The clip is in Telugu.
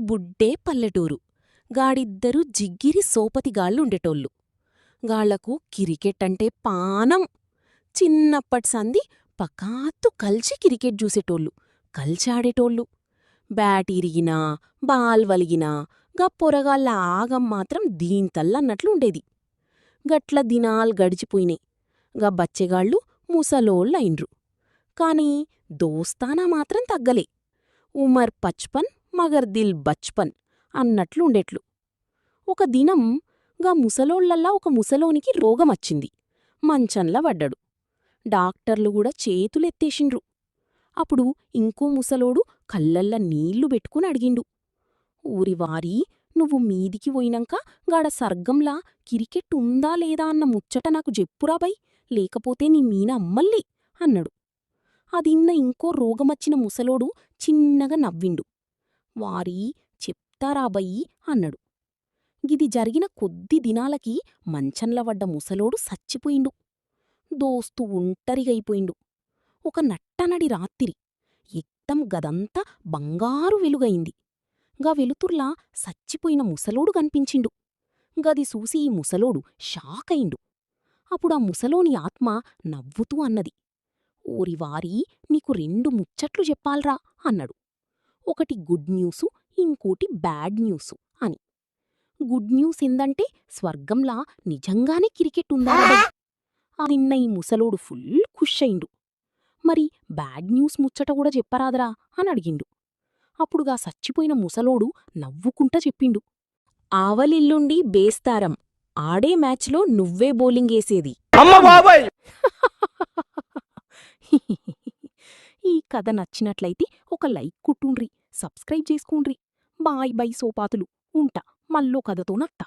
బుడ్డే పల్లెటూరు. గాడిద్దరు జిగ్గిరి సోపతిగాళ్ళుండేటోళ్ళు. గాళ్లకు కిరికెట్టంటే పానం. చిన్నప్పటి సంది పకాత్తు కల్చి కిరికెట్ జూసేటోళ్ళు, కల్చాడేటోళ్ళు. బ్యాట్ ఇరిగినా, బాల్ వలిగినా గా పొరగాళ్ళ ఆగం మాత్రం దీంతల్లన్నట్లుండేది. గట్ల దినాల్ గడిచిపోయినాయి. గా బచ్చెగాళ్ళు ముసలోళ్ళైండ్రు. కాని దోస్తానా మాత్రం తగ్గలే. ఉమర్ పచ్పన్ మగర్ దిల్ బచ్పన్ అన్నట్లుండెట్లు. ఒక దినం గా ముసలోళ్లల్లా ఒక ముసలోనికి రోగమచ్చింది. మంచంల వడ్డడు. డాక్టర్లు కూడా చేతులెత్తేసిండ్రు. అప్పుడు ఇంకో ముసలోడు కళ్ళల్ల నీళ్లు బెట్టుకుని అడిగిండు, ఊరివారీ, నువ్వు మీదికి పోయినంక గాడ సర్గంలా కిరికెట్ ఉందా లేదా అన్న ముచ్చట నాకు జెప్పురాబై, లేకపోతే నీ మీన అమ్మల్లి అన్నడు. అదిన్న ఇంకో రోగమచ్చిన ముసలోడు చిన్నగా నవ్విండు. వారీ, చెప్తారాబయ్యి అన్నడు. గిది జరిగిన కొద్ది దినాలకి మంచంల వడ్డ ముసలోడు సచ్చిపోయిండు. దోస్తు ఒంటరిగైపోయిండు. ఒక నట్టనడి రాత్తిరి ఎక్తం గదంతా బంగారు వెలుగయింది. గా వెలుతుర్లా సచ్చిపోయిన ముసలోడు కన్పించిండు. గది సూసి ఈ ముసలోడు షాకయిండు. అప్పుడా ముసలోని ఆత్మ నవ్వుతూ అన్నది, ఓరివారీ, నీకు 2 ముచ్చట్లు చెప్పాల్రా అన్నడు. ఒకటి గుడ్ న్యూసు, ఇంకోటి బ్యాడ్ న్యూసు అని. గుడ్ న్యూస్ ఏందంటే స్వర్గంలా నిజంగానే కిరికెట్ ఉందారబై. అదిన్న ఈ ముసలోడు ఫుల్ ఖుషయిండు. మరి బ్యాడ్ న్యూస్ ముచ్చట కూడా చెప్పరాదరా అని అడిగిండు. అప్పుడుగా సచ్చిపోయిన ముసలోడు నవ్వుకుంటా చెప్పిండు, ఆవలిల్లుండి బేస్తారం, ఆడే మ్యాచ్లో నువ్వే బౌలింగేసేది. ఈ కథ నచ్చినట్లయితే ఒక లైక్ కుట్టుండ్రి, సబ్స్క్రైబ్ చేసుకోండ్రి. బాయ్ బై సోపాతులు. ఉంటా, మళ్ళో కథతో నత్తా.